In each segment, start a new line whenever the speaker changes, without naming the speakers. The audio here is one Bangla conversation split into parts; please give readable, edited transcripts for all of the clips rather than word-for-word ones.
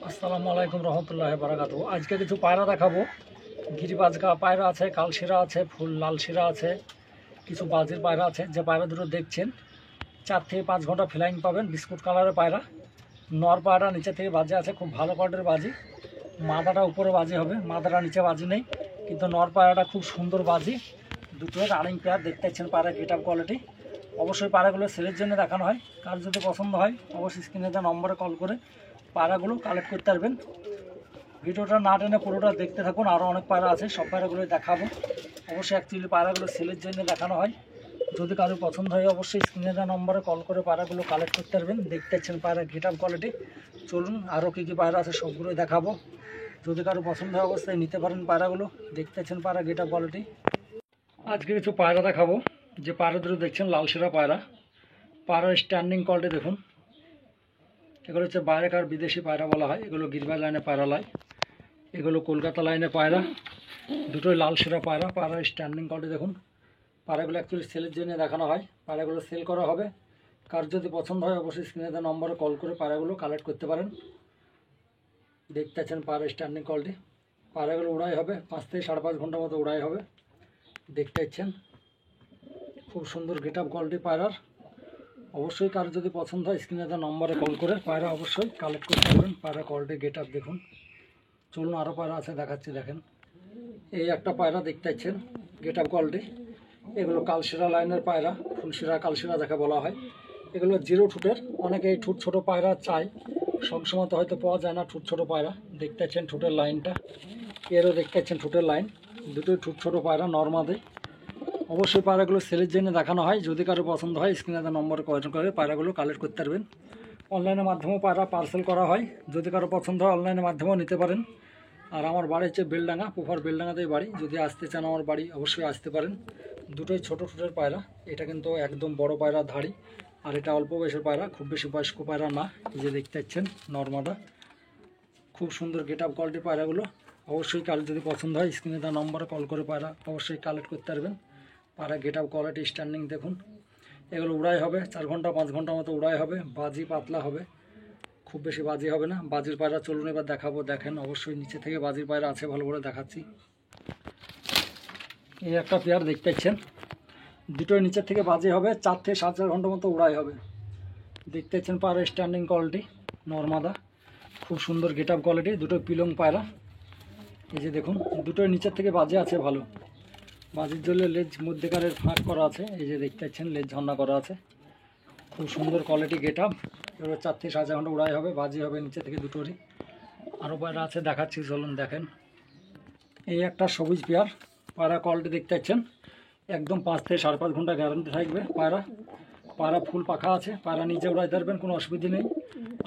আসসালামু আলাইকুম রহমতুল্লাহি বারাকাতু। আজকে কিছু পায়রা দেখাবো। গিরিবাজগা পায়রা আছে, কালশিরা আছে, ফুল লাল শিরা আছে, কিছু বাজির পায়রা আছে। যে পায়রা দুটো দেখছেন 4 থেকে 5 ঘন্টা ফ্লাইং পাবেন। বিস্কুট কালারের পায়রা, নর পায়রা নিচে থেকে বাজে আছে, খুব ভালো কোয়ালিটির বাজি। মাদাটা উপরে বাজি হবে, মাদাটা নিচে বাজি নেই, কিন্তু নর পায়রাটা খুব সুন্দর বাজি। দুটো রানিং পেয়ার দেখতে পাচ্ছেন। পায়রা গেট আপ কোয়ালিটি। অবশ্যই পায়রাগুলো সেলের জন্য দেখানো হয়। কার যদি পছন্দ হয় অবশ্যই স্ক্রিনে দেওয়া নম্বরে কল করে পায়রাগুলো কালেক্ট করতে পারবেন। ভিডিওটা না টেনে পুরোটা দেখতে থাকুন, আরও অনেক পায়রা আছে, সব পায়রাগুলোই দেখাবো। অবশ্যই অ্যাকচুয়ালি পায়রাগুলো সেলের জন্য দেখানো হয়। যদি কারো পছন্দ হয় অবশ্যই স্ক্রিনে দেওয়া নম্বরে কল করে পায়রাগুলো কালেক্ট করতে পারবেন। দেখতে পাচ্ছেন পায়রা গেট আপ কোয়ালিটি। চলুন আরও কী কী পায়রা আছে সবগুলোই দেখাবো। যদি কারো পছন্দ হয় অবশ্যই নিতে পারেন পায়রাগুলো। দেখতে পাচ্ছেন পায়রা গেট আপ কোয়ালিটি। আজকে কিছু পায়রা দেখাবো। যে পায়রা দুটো দেখছেন লালশিরা পায়রা। পায়রার স্ট্যান্ডিং কোয়ালিটি দেখুন। এগুলো হচ্ছে বাইরেকার বিদেশি পায়রা বলা হয়। এগুলো গিরবাজ লাইনে পায়রা লাই, এগুলো কলকাতা লাইনে পায়রা। দুটোই লালশিরা পায়রা। পায়রার স্ট্যান্ডিং কোয়ালিটি দেখুন। পায়রাগুলো অ্যাকচুয়ালি সেলের জন্য দেখানো হয়। পায়রাগুলো সেল করা হবে। কার যদি পছন্দ হয় অবশ্যই স্ক্রিনে দেওয়া নম্বরে কল করে পায়রাগুলো কালেক্ট করতে পারেন। দেখতে পাচ্ছেন পায়রার স্ট্যান্ডিং কোয়ালিটি। পায়রাগুলো উড়াই হবে 5 থেকে 5.5 ঘন্টার মতো উড়াই হবে। দেখতে পাচ্ছেন খুব সুন্দর গেট আপ কোয়ালিটি পায়রার। অবশ্যই কার যদি পছন্দ হয় স্ক্রিনে দেওয়া নম্বরে কল করে পায়রা অবশ্যই কালেক্ট করতে পারবেন। পায়রা কোয়ালিটি গেট আপ দেখুন। চলুন আরও পায়রা আছে দেখাচ্ছি, দেখেন। এই একটা পায়রা দেখতে পাচ্ছেন গেট আপ কোয়ালিটি। এগুলো কালশিরা লাইনের পায়রা, ফুলশিরা কালশিরা যাকে বলা হয়। এগুলো 0 ঠুটের। অনেকে এই ঠুট ছোটো পায়রা চাই, সবসময় তো হয়তো পাওয়া যায় না ঠুট ছোটো পায়রা। দেখতে পাচ্ছেন ঠুটের লাইনটা, এরও দেখতে পাচ্ছেন ঠুটের লাইন। দুটোই ঠুট ছোটো পায়রা নর্মাদে। অবশ্যই পায়রাগুলো সেলের জন্য দেখানো হয়। যদি কারো পছন্দ হয় স্ক্রিনে দেওয়া নম্বরে কল করে পায়রাগুলো কালেক্ট করতে পারবেন। অনলাইনের মাধ্যমেও পায়রা পার্সেল করা হয়। যদি কারো পছন্দ হয় অনলাইনের মাধ্যমেও নিতে পারেন। আর আমার বাড়ি হচ্ছে বেলডাঙ্গা, পোফার বেলডাঙ্গাতেই বাড়ি। যদি আসতে চান আমার বাড়ি অবশ্যই আসতে পারেন। দুটোই ছোটো ঠুটের পায়রা। এটা কিন্তু একদম বড় পায়রা ধাড়ি, আর এটা অল্প বয়সের পায়রা, খুব বেশি বয়স্ক পায়রা না। এই যে দেখতে পাচ্ছেন নর্মাদা। খুব সুন্দর গেট আপ কোয়ালিটির পায়রাগুলো। অবশ্যই কারো যদি পছন্দ হয় স্ক্রিনে দেওয়া নম্বরে কল করে পায়রা অবশ্যই কালেক্ট করতে পারবেন। পায়রা গেট আপ কোয়ালিটি স্ট্যান্ডিং দেখুন। এগুলো উড়াই হবে 4 ঘন্টা 5 ঘন্টার মতো উড়াই হবে। বাজি পাতলা হবে, খুব বেশি বাজি হবে না। বাজির পায়রা চলুন এবার দেখাবো, দেখেন। অবশ্যই নিচে থেকে বাজির পায়রা আছে, ভালো করে দেখাচ্ছি। এই একটা পেয়ার দেখতে পাচ্ছেন। দুটোই নিচের থেকে বাজি হবে, 4 থেকে 7.5 ঘন্টার মতো উড়াই হবে। দেখতে পাচ্ছেন পায়রা স্ট্যান্ডিং কোয়ালিটি নর্মাদা। খুব সুন্দর গেট আপ কোয়ালিটি। দুটো পিলং পায়রা। এই যে দেখুন দুটোই নিচের থেকে বাজে আছে ভালো। বাজির জন্য লেজ মধ্যেকারের ফাঁক করা আছে। এই যে দেখতে পাচ্ছেন লেজ ঝর্ণা করা আছে। খুব সুন্দর কোয়ালিটি গেট আপ। এবার 4 থেকে 7.5 ঘন্টা উড়াই হবে, বাজি হবে নিচে থেকে দুটোরই। আরও পায়রা আছে দেখাচ্ছি, চলুন দেখেন। এই একটা সবুজ পেয়ার। পায়রা কোয়ালিটি দেখতে পাচ্ছেন একদম 5 থেকে 5.5 ঘন্টা গ্যারান্টি থাকবে পায়রা। পায়রা ফুল পাখা আছে, পায়রা নিচে উড়াইতে পারবেন, কোনো অসুবিধা নেই।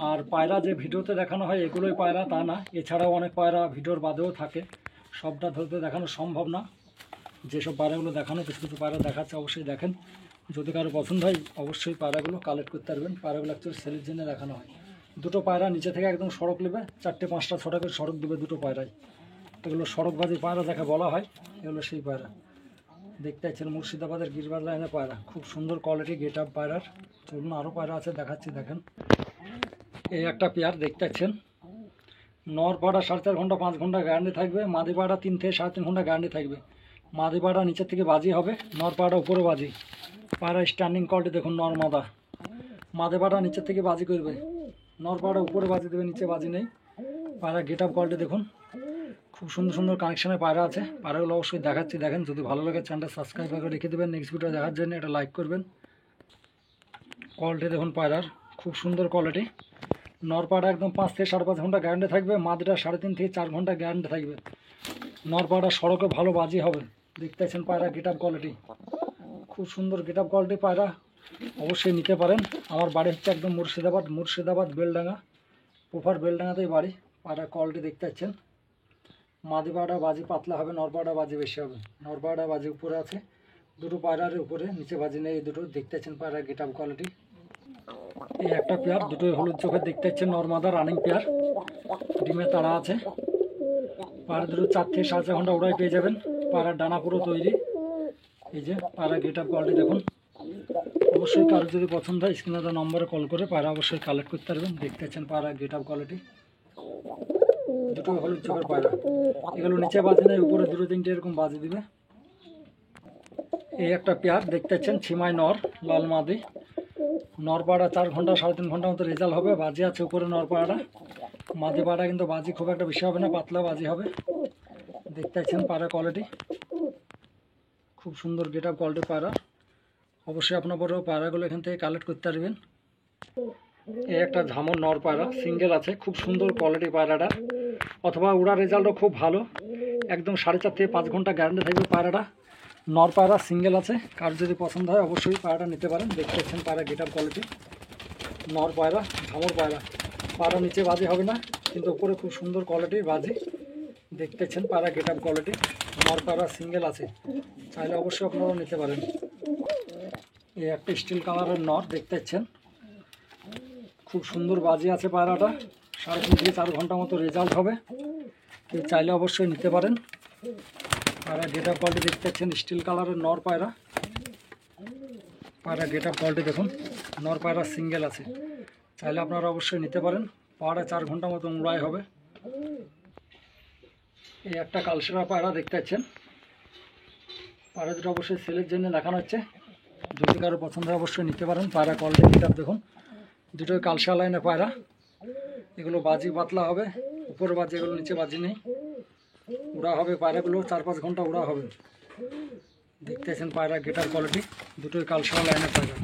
আর পায়রা যে ভিডিওতে দেখানো হয় এগুলোই পায়রা তা না, এছাড়াও অনেক পায়রা ভিডিওর বাদেও থাকে। সবটা ধরতে দেখানো সম্ভব না। যেসব পায়রাগুলো দেখানো, কিছু কিছু পায়রা দেখাচ্ছে অবশ্যই দেখেন। যদি কারো পছন্দ হয় অবশ্যই পায়রাগুলো কালেক্ট করতে পারবেন। পায়রাগুলো অ্যাকচুয়ালি সেলের জন্য দেখানো হয়। দুটো পায়রা নিচে থেকে একদম সড়ক নেবে, 4টে 5টা 6টা করে সড়ক দেবে দুটো পায়রায়। এগুলো সড়কবাজি পায়রা যাকে বলা হয়, এগুলো সেই পায়রা। দেখতে পাচ্ছেন মুর্শিদাবাদের গিরবাজ লাইনের পায়রা। খুব সুন্দর কোয়ালিটি গেট আপ পায়রার। চলুন আরও পায়রা আছে দেখাচ্ছি, দেখেন। এই একটা পেয়ার দেখতে পাচ্ছেন। নর পায়রা 4.5 ঘন্টা 5 ঘন্টা গ্যারান্টি থাকবে। মাদি পায়রা 3 থেকে 3.5 ঘন্টা গ্যারান্টি থাকবে। মাদি পায়রা নিচের থেকে বাজি হবে, নর পায়রা উপরে বাজি। পায়রা স্ট্যান্ডিং কোয়ালিটি দেখুন নর্মাদা। মাদি পায়রা নিচের থেকে বাজি করবে, নর পায়রা উপরে বাজি দেবে, নিচে বাজি নেই। পায়রা গেট আপ কোয়ালিটি দেখুন। খুব সুন্দর সুন্দর কানেকশানের পায়রা আছে। পায়রাগুলো অবশ্যই দেখাচ্ছি, দেখেন। যদি ভালো লাগে চ্যানেলটা সাবস্ক্রাইব করে রেখে দেবেন, নেক্সট ভিডিও দেখার জন্য এটা লাইক করবেন। কোয়ালিটি দেখুন পায়রার, খুব সুন্দর কোয়ালিটি। নর পায়রা একদম 5 থেকে 5.5 ঘন্টা গ্যারান্টি থাকবে। মাদিটা 3.5 থেকে 4 ঘন্টা গ্যারান্টি থাকবে। নর পায়রা সড়কে ভালো বাজি হবে। দেখতে পাচ্ছেন পায়রা গেট আপ কোয়ালিটি। খুব সুন্দর গেট আপ কোয়ালিটি পায়রা, অবশ্যই নিতে পারেন। আমার বাড়ি হচ্ছে একদম মুর্শিদাবাদ বেলডাঙ্গা, পোফার বেলডাঙ্গাতেই বাড়ি। পায়রা কোয়ালিটি দেখতে পাচ্ছেন। মাদি পায়রা বাজি পাতলা হবে, নর পায়রা বাজি বেশি হবে। নর পায়রা বাজি উপরে আছে, দুটো পায়রার উপরে, নিচে বাজি নেই। এই দুটো দেখতে পাচ্ছেন পায়রা গেট আপ কোয়ালিটি। এই একটা পেয়ার, দুটোই হলুদ চোখের দেখতে পাচ্ছেন নর্মাদা রানিং পেয়ার। ডিমে তাড়া আছে। পায়রা দুটো 4 থেকে 7.5 ঘন্টা উড়াই পেয়ে যাবেন। পায়রার ডানা পুরো তৈরি। এই যে পায়রা গেট আপ কোয়ালিটি দেখুন। অবশ্যই কারো যদি পছন্দ হয় স্ক্রিনে দেওয়া নম্বরে কল করে পায়রা অবশ্যই কালেক্ট করতে পারবেন। দেখতে পাচ্ছেন পায়রা গেট আপ কোয়ালিটি। দুটো হলুদ চোখের পায়রা, এগুলো নিচে বাজে নেই, উপরে দুটো তিনটে এরকম বাজে দিবে। এই একটা পেয়ার দেখতে পাচ্ছেন ছিমাই নর লাল মাদি, নর পায়রা 4 ঘন্টা 3.5 ঘন্টার মতো রেজাল্ট হবে। বাজি আছে উপরে নর পায়রা, মাদি পায়রা কিন্তু বাজি খুব একটা বেশি হবে না, পাতলা বাজি হবে। দেখতে পাচ্ছেন পায়রা কোয়ালিটি খুব সুন্দর, গেট আপ কোয়ালিটির পায়রা। অবশ্যই আপনার বড় পায়রাগুলো এখান থেকে কালেক্ট করতে পারবেন। এই একটা ঝামর নর পায়রা সিঙ্গেল আছে, খুব সুন্দর কোয়ালিটি পায়রাটা, অথবা উড়া রেজাল্টও খুব ভালো, একদম 4.5 থেকে 5 ঘন্টা গ্যারান্টি থাকবে পায়রাটা। নর পায়রা সিঙ্গেল আছে, কার যদি পছন্দ হয় অবশ্যই পায়রাটা নিতে পারেন। দেখতে পাচ্ছেন পায়রা গেট আপ কোয়ালিটি, নর পায়রা ঝামর পায়রা, পায়রা নিচে বাজি হবে না কিন্তু উপরে খুব সুন্দর কোয়ালিটির বাজি। দেখতে পাচ্ছেন পায়রা গেট আপ কোয়ালিটি, নর পায়রা সিঙ্গেল আছে, চাইলে অবশ্যই আপনারা নিতে পারেন। এই একটা স্টিল কালারের নর দেখতে পাচ্ছেন, খুব সুন্দর বাজি আছে পায়রাটা, 3.5 থেকে 4 ঘন্টা মতো রেজাল্ট হবে, কেউ চাইলে অবশ্যই নিতে পারেন। পায়রা গেট আপ কোয়ালিটি দেখতে পাচ্ছেন, স্টিল কালারের নর পায়রা, পায়রা গেট আপ কোয়ালিটি দেখুন, নর পায়রা সিঙ্গেল আছে, চাইলে আপনারা অবশ্যই নিতে পারেন। পায়রা 4 ঘন্টা মতো উড়াই হবে। এই একটা কালশিরা পায়রা দেখতে পাচ্ছেন, পায়রা দুটো অবশ্যই সেলের জন্য দেখানো হচ্ছে, যদি কারো পছন্দ হয় অবশ্যই নিতে পারেন। পায়রা কোয়ালিটি গেট আপ দেখুন, দুটোই কালশিরা লাইনের পায়রা, এগুলো বাজি পাতলা হবে, উপরে বাজি, এগুলো নিচে বাজি নেই, উড়া হবে পায়রাগুলো, 4-5 ঘন্টা উড়া হবে। দেখতে পাচ্ছেন পায়রা গেট আপ কোয়ালিটি, দুটোই কালশিরা লাইনের পায়রা।